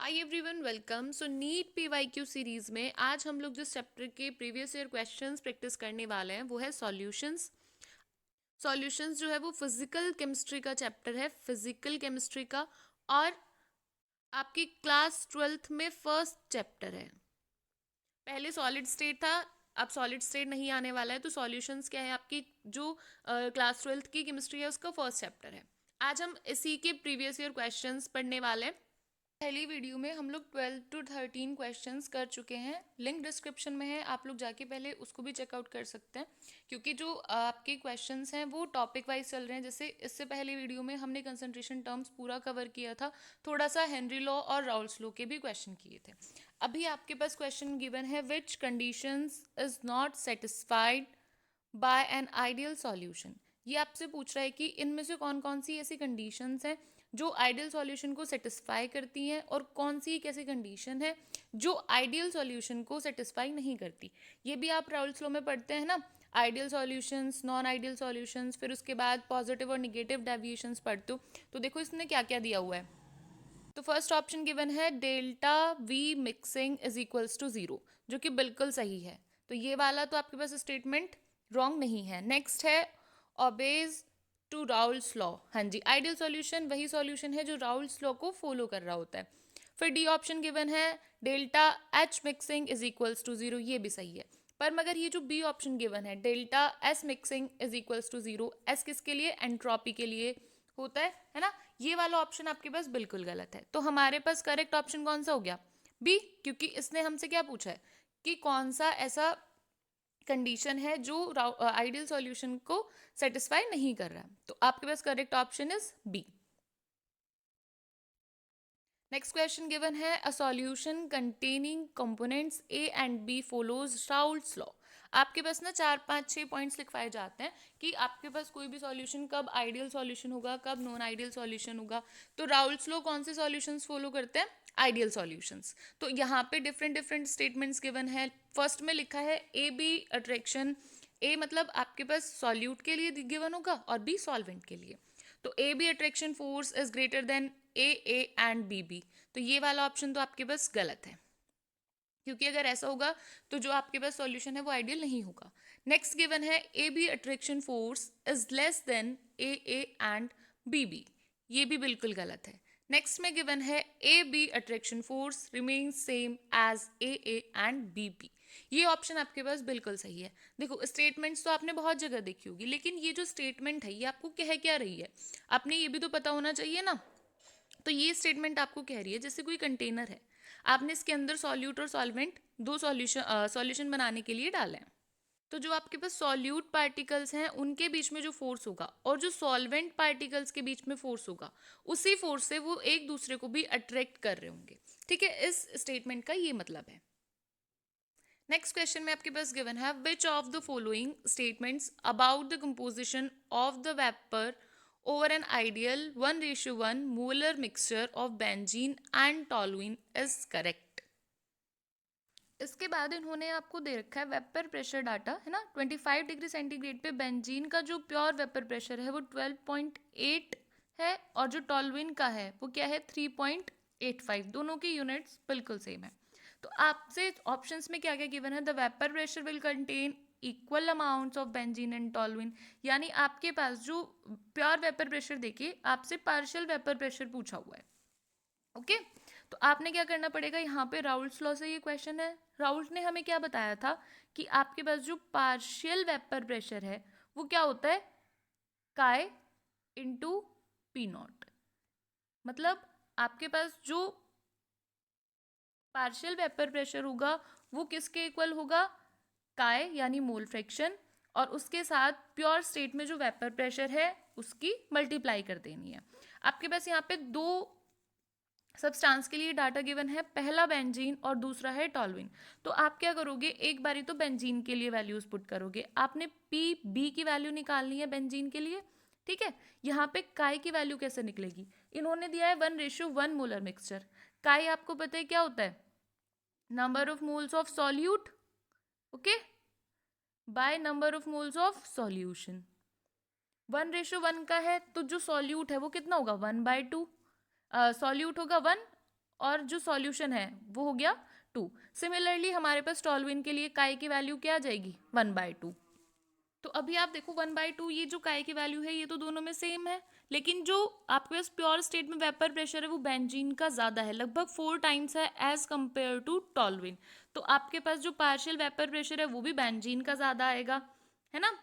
हाय everyone, welcome. So NEET PYQ series में आज हम लोग जिस चैप्टर के प्रीवियस ईयर क्वेश्चंस प्रैक्टिस करने वाले हैं वो है सॉल्यूशंस। सॉल्यूशंस जो है वो फिजिकल केमिस्ट्री का चैप्टर है, फिजिकल केमिस्ट्री का। और आपकी क्लास ट्वेल्थ में फर्स्ट चैप्टर है। पहले सॉलिड स्टेट था, अब सॉलिड स्टेट नहीं आने वाला है। तो सॉल्यूशंस क्या है, आपकी जो क्लास ट्वेल्थ की केमिस्ट्री है उसका फर्स्ट चैप्टर है। आज हम इसी के प्रीवियस ईयर क्वेश्चंस पढ़ने वाले हैं। पहली वीडियो में हम लोग 12 to 13 क्वेश्चंस कर चुके हैं। लिंक डिस्क्रिप्शन में है, आप लोग जाके पहले उसको भी चेकआउट कर सकते हैं, क्योंकि जो आपके क्वेश्चंस हैं वो टॉपिक वाइज चल रहे हैं। जैसे इससे पहले वीडियो में हमने कंसंट्रेशन टर्म्स पूरा कवर किया था, थोड़ा सा हेनरी लॉ और राउल्स लॉ के भी क्वेश्चन किए थे। अभी आपके पास क्वेश्चन गिवन है, which conditions is not satisfied by an ideal solution. ये आपसे पूछ रहा है कि इनमें से कौन कौन सी ऐसी कंडीशंस हैं जो आइडियल सॉल्यूशन को सेटिस्फाई करती हैं, और कौन सी एक ऐसी कंडीशन है जो आइडियल सॉल्यूशन को सेटिस्फाई नहीं करती। ये भी आप राउल्स लॉ में पढ़ते हैं ना, ideal solutions, non ideal solutions, फिर उसके बाद पॉजिटिव और निगेटिव डेविएशंस पढ़ते हो। तो देखो इसने क्या क्या दिया हुआ है। तो फर्स्ट ऑप्शन गिवन है delta V mixing is equals to zero, जो कि बिल्कुल सही है। तो ये वाला तो आपके पास स्टेटमेंट रॉन्ग नहीं है। नेक्स्ट है ओबेज टू राउल्स लॉ। हाँ जी, आइडियल सॉल्यूशन वही सॉल्यूशन है जो राउल्स लॉ को फॉलो कर रहा होता है। फिर डी ऑप्शन गिवन है delta H mixing is equals to zero, ये भी सही है। पर मगर ये जो बी ऑप्शन गिवन है delta S mixing is equals to zero, S किसके लिए, एंट्रोपी के लिए होता है ना, ये वाला ऑप्शन आपके पास बिल्कुल गलत है। तो हमारे पास करेक्ट ऑप्शन कौन सा हो गया, बी। क्योंकि इसने हमसे क्या पूछा है कि कौन सा ऐसा कंडीशन है जो आइडियल सॉल्यूशन को सेटिस्फाई नहीं कर रहा है। तो आपके पास correct option is B. Next question given है, a solution containing components A and B follows Raoult's law. आपके पास ना 4 5 6 पॉइंट्स लिखवाए जाते हैं कि आपके पास कोई भी सॉल्यूशन कब आइडियल सॉल्यूशन होगा, कब नॉन आइडियल सॉल्यूशन होगा। तो राउल्स लॉ कौन से सॉल्यूशंस फॉलो करते हैं, आइडियल सॉल्यूशंस। तो यहाँ पे डिफरेंट डिफरेंट स्टेटमेंट्स गिवन है। फर्स्ट में लिखा है ए बी अट्रैक्शन। ए मतलब आपके पास सॉल्यूट के लिए गिवन होगा और बी सॉल्वेंट के लिए। तो A B attraction force is greater than A and B B. तो ये वाला ऑप्शन तो आपके पास गलत है, क्योंकि अगर ऐसा होगा तो जो आपके पास सॉल्यूशन है वो आइडियल नहीं होगा। नेक्स्ट गिवन है A B attraction force is less than A and B B, ये भी बिल्कुल गलत है। नेक्स्ट में गिवन है A B attraction force remain same as A and B B, ये ऑप्शन आपके पास बिल्कुल सही है। देखो स्टेटमेंट्स तो आपने बहुत जगह देखी होगी, लेकिन ये जो स्टेटमेंट है ये आपको कह क्या रही है, आपने ये भी तो पता होना चाहिए ना। तो ये स्टेटमेंट आपको कह रही है जैसे कोई कंटेनर है, आपने इसके अंदर सॉल्यूट और सॉल्वेंट दो सॉल्यूशन बनाने के लिए डाले हैं। तो जो आपके पास सॉल्यूट पार्टिकल्स हैं उनके बीच में जो फोर्स होगा और जो सॉल्वेंट पार्टिकल्स के बीच में फोर्स होगा, उसी फोर्स से वो एक दूसरे को भी अट्रैक्ट कर रहे होंगे। ठीक है, इस स्टेटमेंट का ये मतलब है। नेक्स्ट क्वेश्चन में आपके पास गिवन है, which of the following statements about the composition of the vapour over an ideal 1:1 molar mixture of benzene and toluene is correct। इसके बाद इन्होंने आपको दे रखा है वेपर प्रेशर डाटा, है ना। 25 डिग्री सेंटीग्रेड पे बेंजीन का जो प्योर वेपर प्रेशर है वो 12.8 है, और जो टॉलुइन का है वो क्या है, 3.85। दोनों की यूनिट्स बिल्कुल सेम है। तो आपसे ऑप्शंस में क्या क्या गिवन है, the vapour pressure will contain equal amounts of benzene and toluene. यानी आपके पास जो प्योर वेपर प्रेशर देखिए, आपसे पार्शियल वेपर प्रेशर पूछा हुआ है। ओके, तो आपने क्या करना पड़ेगा, यहाँ पे राउल्स लॉ से ये क्वेश्चन है। राउल्ट ने हमें क्या बताया था कि आपके पास जो पार्शियल वेपर प्रेशर है वो क्या होता है, काय इंटू पी नॉट। मतलब आपके पास जो पार्शियल वेपर प्रेशर होगा वो किसके इक्वल होगा, काय यानी मोल फ्रैक्शन, और उसके साथ प्योर स्टेट में जो वेपर प्रेशर है उसकी मल्टीप्लाई कर देनी है। आपके पास यहाँ पे दो सब्सटेंस के लिए डाटा गिवन है, पहला बेंजीन और दूसरा है टॉलुइन। तो आप क्या करोगे, एक बारी तो बेंजीन के लिए वैल्यूज पुट करोगे, आपने पी बी की वैल्यू निकालनी है बेंजीन के लिए। ठीक है, यहाँ पे काय की वैल्यू कैसे निकलेगी, इन्होंने दिया है 1:1 मोलर मिक्सचर। काय आपको पता है क्या होता है, number of moles of solute, okay, by number of moles of solution. 1:1 का है तो जो सॉल्यूट है वो कितना होगा, 1/2। सॉल्यूट होगा 1 और जो सॉल्यूशन है वो हो गया 2। सिमिलरली हमारे पास टॉल्यूइन के लिए काई की वैल्यू क्या आ जाएगी 1/2। तो अभी आप देखो 1/2 ये जो काई की वैल्यू है ये तो दोनों में सेम है, लेकिन जो आपके पास प्योर स्टेट में वेपर प्रेशर है वो बेंजीन का ज़्यादा है, लगभग 4 टाइम्स है एज कंपेयर टू टॉल्यूइन। तो आपके पास जो पार्शियल वेपर प्रेशर है वो भी बेंजीन का ज़्यादा आएगा, है ना।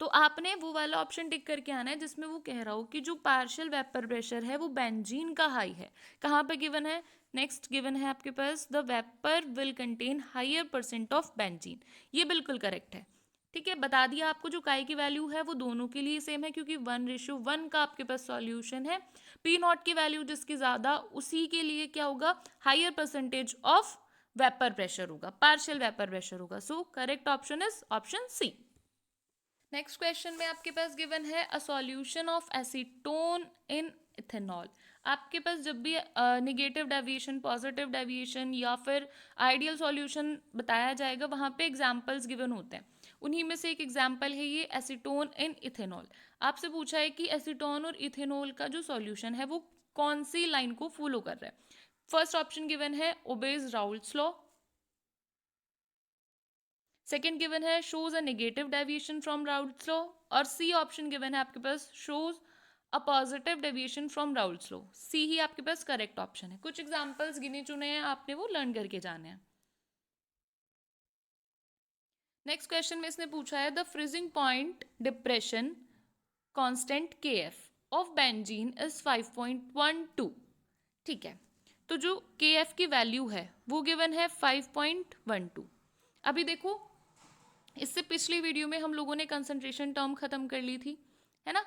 तो आपने वो वाला ऑप्शन टिक करके आना है जिसमें वो कह रहा हो कि जो पार्शियल वेपर प्रेशर है वो बेंजीन का हाई है। कहाँ पे गिवन है, नेक्स्ट गिवन है आपके पास the vapour will contain higher percent of benzene, ये बिल्कुल करेक्ट है। ठीक है, बता दिया आपको जो काई की वैल्यू है वो दोनों के लिए सेम है क्योंकि 1:1 का आपके पास सॉल्यूशन है। पी नॉट की वैल्यू जिसकी ज़्यादा उसी के लिए क्या होगा, higher percentage of vapour pressure होगा, पार्शियल वेपर प्रेशर होगा। So correct option is option C. Next question में आपके पास गिवन है a solution of acetone in ethanol. आपके पास जब भी निगेटिव डेविएशन, पॉजिटिव डेविएशन या फिर आइडियल सॉल्यूशन बताया जाएगा वहाँ पे एग्जांपल्स गिवन होते हैं। उन्हीं में से एक एग्जांपल है ये एसीटोन इन इथेनॉल। आपसे पूछा है कि एसीटोन और इथेनॉल का जो सॉल्यूशन है वो कौन सी लाइन को फॉलो कर रहा है। फर्स्ट ऑप्शन गिवन है obeys Raoult's law, second given है shows a negative deviation from Raoult's law, और सी ऑप्शन गिवन है आपके पास shows a positive deviation from Raoult's law. C ही आपके पास करेक्ट ऑप्शन है। कुछ एग्जांपल्स गिने चुने हैं, आपने वो लर्न करके जाने हैं। नेक्स्ट क्वेश्चन में इसने पूछा है the freezing point depression constant के एफ ऑफ बेंजीन इज 5.12। ठीक है, तो जो के एफ की वैल्यू है वो गिवन है 5.12। अभी देखो इससे पिछली वीडियो में हम लोगों ने कंसंट्रेशन टर्म खत्म कर ली थी, है ना।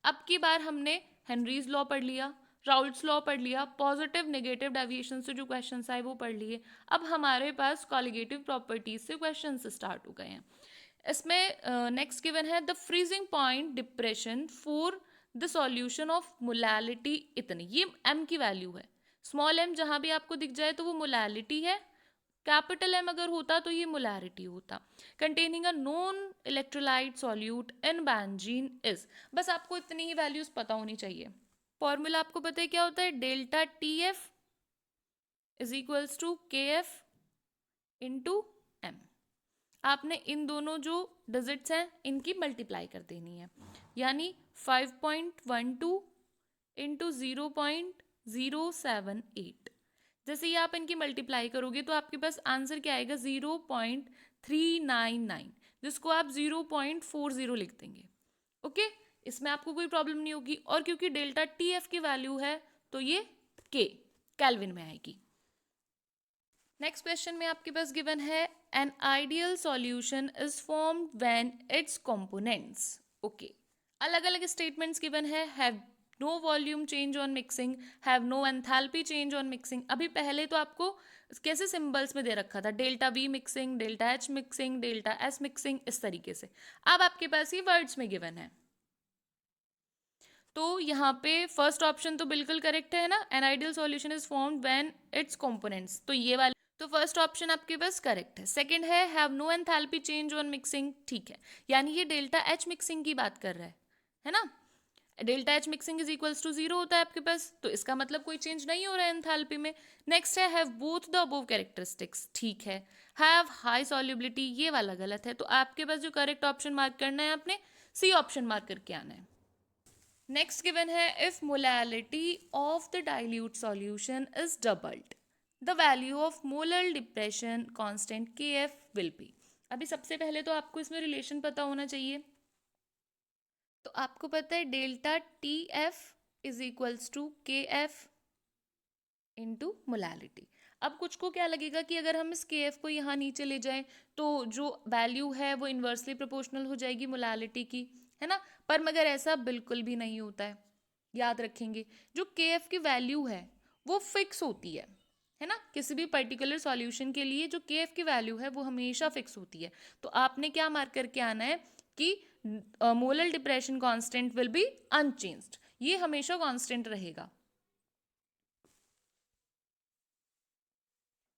अब की बार हमने हेनरीज लॉ पढ़ लिया, राउल्ट्स लॉ पढ़ लिया, पॉजिटिव नेगेटिव डेविएशन से जो क्वेश्चंस आए वो पढ़ लिए। अब हमारे पास कॉलिगेटिव प्रॉपर्टीज से क्वेश्चंस स्टार्ट हो गए हैं। इसमें नेक्स्ट गिवन है the freezing point depression for the solution of molality इतनी, ये एम की वैल्यू है। स्मॉल एम जहां भी आपको दिख जाए तो वो मोलैलिटी है, कैपिटल एम अगर होता तो ये मोलैरिटी होता। Containing a non electrolyte solute in benzene is, बस आपको इतनी ही वैल्यूज पता होनी चाहिए। फॉर्मूला आपको पता है क्या होता है, delta T F is equals to K F into M. आपने इन दोनों जो डिजिट्स हैं इनकी मल्टीप्लाई कर देनी है, यानी 5.12 इंटू 0.078। जैसे ही आप इनकी मल्टीप्लाई करोगे तो आपके पास आंसर क्या आएगा 0.399, जिसको आप 0.40 लिख देंगे। ओके, इसमें आपको कोई प्रॉब्लम नहीं होगी। और क्योंकि डेल्टा टी एफ की वैल्यू है तो ये के केल्विन में आएगी। नेक्स्ट क्वेश्चन में आपके पास गिवन है an ideal solution is formed when its components. Okay, अलग अलग स्टेटमेंट्स गिवन है, have no volume change on mixing, have no enthalpy change on mixing. अभी पहले तो आपको कैसे सिंबल्स में दे रखा था, delta V mixing, delta H mixing, delta S mixing, इस तरीके से। अब आपके पास ये वर्ड्स में गिवन है, तो यहाँ पे फर्स्ट ऑप्शन तो बिल्कुल करेक्ट है ना, an ideal solution is formed when its components, तो ये वाले, तो फर्स्ट ऑप्शन आपके पास करेक्ट है। सेकंड है have no enthalpy change on mixing, ठीक है, यानी ये डेल्टा एच मिक्सिंग की बात कर रहा है ना। Delta H mixing is equals to 0 होता है आपके पास, तो इसका मतलब कोई चेंज नहीं हो रहा है एंथैल्पी में। नेक्स्ट है have both the above characteristics, ठीक है। हैव हाई सॉल्युबिलिटी, ये वाला गलत है, तो आपके पास जो करेक्ट ऑप्शन मार्क करना है आपने सी ऑप्शन मार्क करके आना है। नेक्स्ट गिवन है if molality of the dilute solution is doubled the value of molar depression constant के एफ विल बी। अभी सबसे पहले तो आपको इसमें रिलेशन पता होना चाहिए, तो आपको पता है delta T F is equals to K F into molality. अब कुछ को क्या लगेगा कि अगर हम इस के एफ को यहाँ नीचे ले जाएं तो जो वैल्यू है वो इन्वर्सली प्रोपोर्शनल हो जाएगी मोलैलिटी की, है ना। पर मगर ऐसा बिल्कुल भी नहीं होता है, याद रखेंगे जो के एफ की वैल्यू है वो फिक्स होती है ना। किसी भी पर्टिकुलर सॉल्यूशन के लिए जो के एफ की वैल्यू है वो हमेशा फिक्स होती है। तो आपने क्या मार्क करके आना है कि molar depression constant will be unchanged, ये हमेशा कांस्टेंट रहेगा।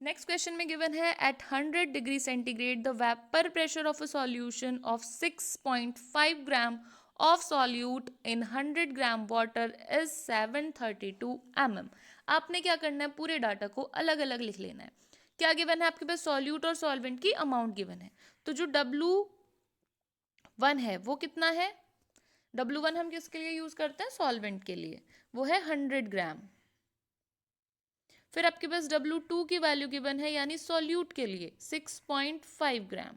नेक्स्ट क्वेश्चन में गिवन है at 100 degree centigrade the vapour pressure of a solution of 6.5 gram of solute in 100 gram water is 732 mm। आपने क्या करना है, पूरे डाटा को अलग अलग लिख लेना है। क्या गिवन है आपके पास, सॉल्यूट और सॉल्वेंट की अमाउंट गिवन है। तो जो W1 है वो कितना है, W1 हम किसके लिए यूज करते हैं, सॉल्वेंट के लिए, वो है 100 ग्राम। फिर आपके पास W2 की वैल्यू गिवन है यानी सॉल्यूट के लिए 6.5 ग्राम।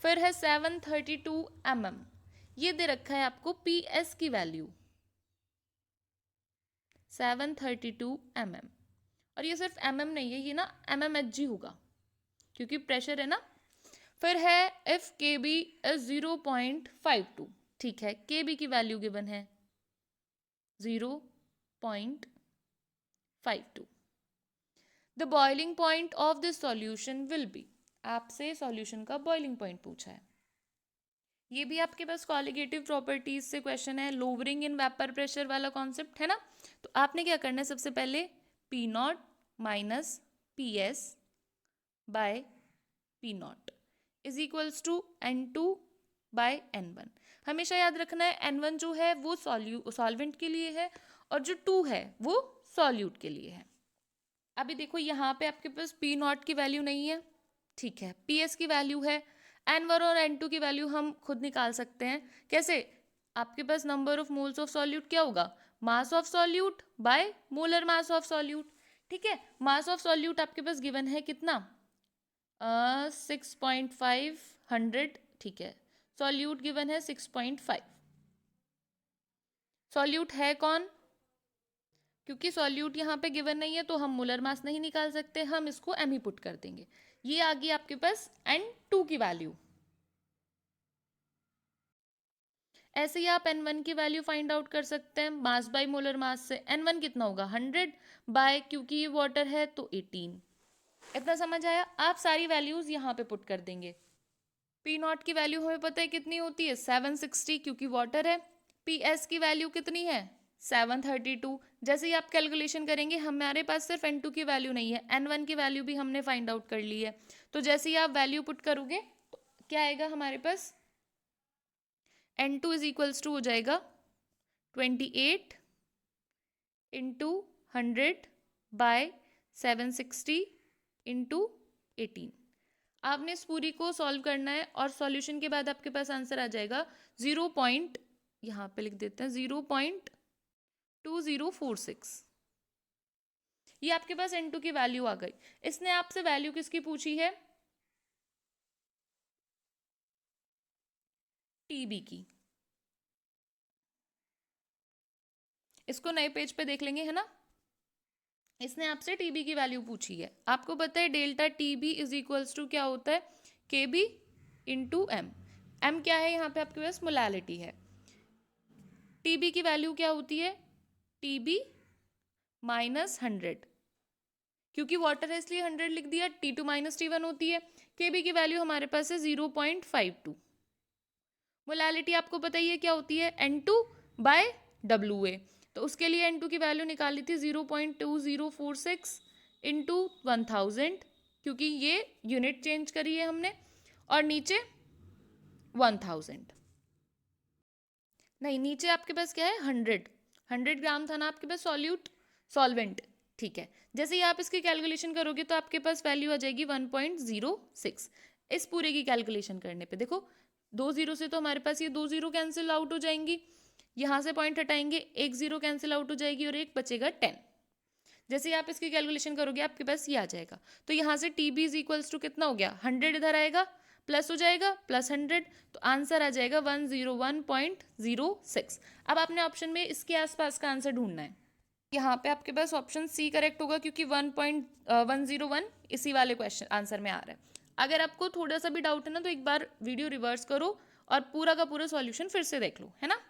फिर है 732 mm, ये दे रखा है आपको PS की वैल्यू 732 mm, और ये सिर्फ mm नहीं है, ये ना mmHg होगा क्योंकि प्रेशर है ना। फिर है इफ KB इज 0.52, ठीक है, KB की वैल्यू गिवन है 0.52। The boiling point of this solution will be, आपसे सॉल्यूशन का बॉइलिंग पॉइंट पूछा है। ये भी आपके पास कॉलिगेटिव प्रॉपर्टीज से क्वेश्चन है, लोअरिंग इन वेपर प्रेशर वाला कॉन्सेप्ट है ना। तो आपने क्या करना है, सबसे पहले P0 minus PS by P0 is equals to N2 by N1। हमेशा याद रखना है N1 जो है वो सॉल्वेंट के लिए है और जो 2 है वो सॉल्यूट के लिए है। अभी देखो यहाँ पे आपके पास P0 की वैल्यू नहीं है, ठीक है, PS की वैल्यू है। N1 और N2 की वैल्यू हम खुद निकाल सकते हैं। कैसे, आपके पास number of moles of solute क्या होगा, mass of solute by molar mass of solute, ठीक है। मास ऑफ सॉल्यूट आपके पास गिवन है कितना, 6.500, ठीक है, सॉल्यूट गिवन है 6.5। सॉल्यूट है कौन, क्योंकि सॉल्यूट यहाँ पे गिवन नहीं है तो हम मोलर मास नहीं निकाल सकते, हम इसको एम ही पुट कर देंगे। ये आ गई आपके पास N2 की वैल्यू। ऐसे ही आप N1 की वैल्यू फाइंड आउट कर सकते हैं मास बाय मोलर मास से। N1 कितना होगा 100 बाय, क्योंकि ये वाटर है तो 18। इतना समझ आया, आप सारी वैल्यूज यहाँ पे पुट कर देंगे। P0 की वैल्यू हमें पता है कितनी होती है 760, क्योंकि वाटर है। PS की वैल्यू कितनी है 732। जैसे ही आप कैलकुलेशन करेंगे, हमारे पास सिर्फ N2 की वैल्यू नहीं है, N1 की वैल्यू भी हमने फाइंड आउट कर ली है। तो जैसे ही आप वैल्यू पुट करोगे तो क्या आएगा हमारे पास, N2 इज इक्वल्स टू हो जाएगा 28 इंटू 100 बाय 760 इंटू 18। आपने इस पूरी को सॉल्व करना है और सॉल्यूशन के बाद आपके पास आंसर आ जाएगा 0 पॉइंट, यहाँ पे लिख देते हैं 0.2046। ये आपके पास N2 की वैल्यू आ गई। इसने आपसे वैल्यू किसकी पूछी है, TB की। इसको नए पेज पे देख लेंगे, है ना। इसने आपसे TB की वैल्यू पूछी है। आपको पता है delta TB is equals to क्या होता है, KB इंटू M। M क्या है, यहाँ पे आपके पास मोलैलिटी है। TB की वैल्यू क्या होती है, TB माइनस 100, क्योंकि वाटर है इसलिए 100 लिख दिया, T2 माइनस T1 होती है। KB की वैल्यू हमारे पास है 0.52। मोलैलिटी आपको पता ही है क्या होती है, N2 बाय WA। तो उसके लिए N2 की वैल्यू निकाली थी 0.2046 इंटू 1000, क्योंकि ये यूनिट चेंज करी है हमने, और नीचे 1000 नहीं, नीचे आपके पास क्या है 100 ग्राम था ना आपके पास सॉल्वेंट, ठीक है। जैसे ही आप इसकी कैलकुलेशन करोगे तो आपके पास वैल्यू आ जाएगी 1.06। इस पूरे की कैलकुलेशन करने पे देखो, 2 जीरो से तो हमारे पास ये 2 जीरो कैंसिल आउट हो जाएंगी, यहाँ से पॉइंट हटाएंगे 1 जीरो कैंसिल आउट हो जाएगी और एक बचेगा 10। जैसे ही आप इसकी कैलकुलेशन करोगे आपके पास ये आ जाएगा। तो यहाँ से TB इज इक्वल्स टू कितना हो गया, 100 इधर आएगा, प्लस हो जाएगा प्लस 100, तो आंसर आ जाएगा 101.06। अब आपने ऑप्शन में इसके आसपास का आंसर ढूंढना है। यहाँ पे आपके पास ऑप्शन C करेक्ट होगा, क्योंकि 1.101 इसी वाले क्वेश्चन आंसर में आ रहा है। अगर आपको थोड़ा सा भी डाउट है ना तो एक बार वीडियो रिवर्स करो और पूरा का पूरा सॉल्यूशन फिर से देख लो, है ना।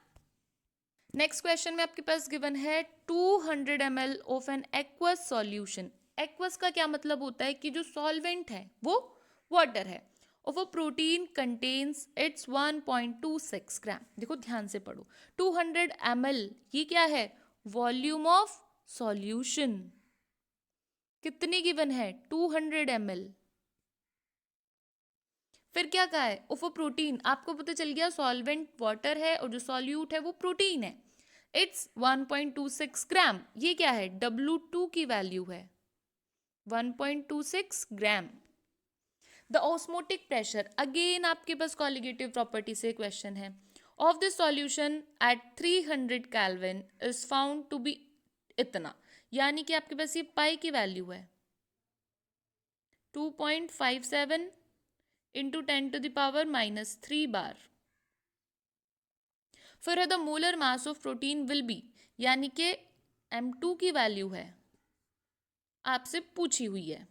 नेक्स्ट क्वेश्चन में आपके पास गिवन है 200 ml of an aqueous solution. Aqueous का क्या मतलब होता है कि जो सॉल्वेंट है वो वाटर है, of a protein contains it's 1.26 ग्राम। देखो ध्यान से पढ़ो, 200 ml ये क्या है, वॉल्यूम ऑफ सॉल्यूशन। कितनी गिवन है 200 ml। फिर क्या कहा है, ऑफ अ प्रोटीन, आपको पता चल गया सॉल्वेंट वाटर है और जो सॉल्यूट है वो प्रोटीन है। Its 1.26 gram. ये क्या है? W2 की वैल्यू है 1.26 gram. The osmotic pressure, again आपके पास कॉलिगेटिव प्रॉपर्टी से क्वेश्चन है, of this solution at 300 kelvin is found to be इतना, यानी कि आपके पास ये पाई की वैल्यू है 2.57 इंटू 10⁻³ बार। फिर the molar mass of protein will be, यानी कि M2 की वैल्यू है, आपसे पूछी हुई है।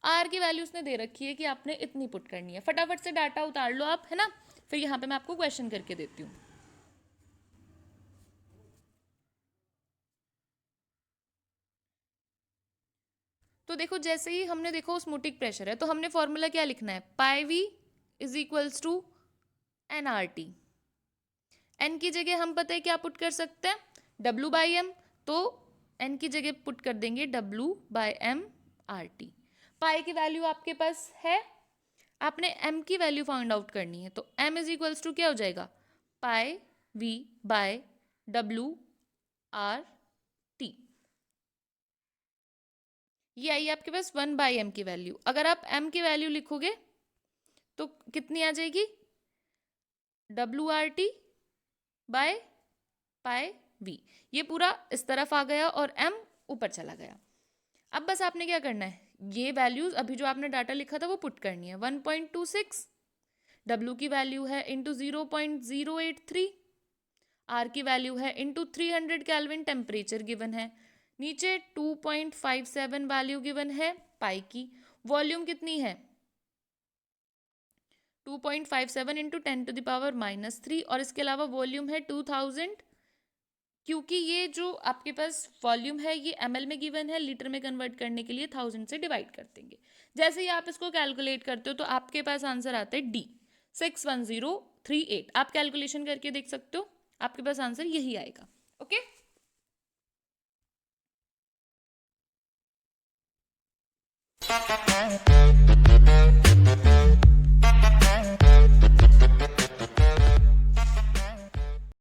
आर की वैल्यू उसने दे रखी है कि आपने इतनी पुट करनी है। फटाफट से डाटा उतार लो आप, है ना, फिर यहाँ पे मैं आपको क्वेश्चन करके देती हूँ। तो देखो, जैसे ही हमने देखो ऑस्मोटिक प्रेशर है, तो हमने फॉर्मूला क्या लिखना है? Pi V is equals to N R T. N की जगह हम पता है क्या पुट कर सकते हैं? W by M. तो एन की जगह पुट कर देंगे W by M R T. Pi की वैल्यू आपके पास है, आपने m की वैल्यू फाइंड आउट करनी है, तो m इज इक्वल्स टू क्या हो जाएगा? पाई v by W R T. ये आई आपके पास 1/m की वैल्यू। अगर आप m की वैल्यू लिखोगे तो कितनी आ जाएगी? WRT by pi v। ये पूरा इस तरफ आ गया और m ऊपर चला गया। अब बस आपने क्या करना है, ये वैल्यूज अभी जो आपने डाटा लिखा था वो पुट करनी है। 1.26 W की वैल्यू है इंटू 0.083, R की वैल्यू है इंटू 300 केल्विन टेम्परेचर गिवन है, नीचे 2.57 वैल्यू गिवन है पाई की, वॉल्यूम कितनी है 2.57 इंटू 10⁻³ और इसके अलावा वॉल्यूम है 2000। क्योंकि ये जो आपके पास वॉल्यूम है ये ml में गिवन है, लीटर में कन्वर्ट करने के लिए 1000 से डिवाइड कर देंगे। जैसे ही आप इसको कैलकुलेट करते हो तो आपके पास आंसर आता है D 61038। आप कैलकुलेशन करके देख सकते हो, आपके पास आंसर यही आएगा। ओके।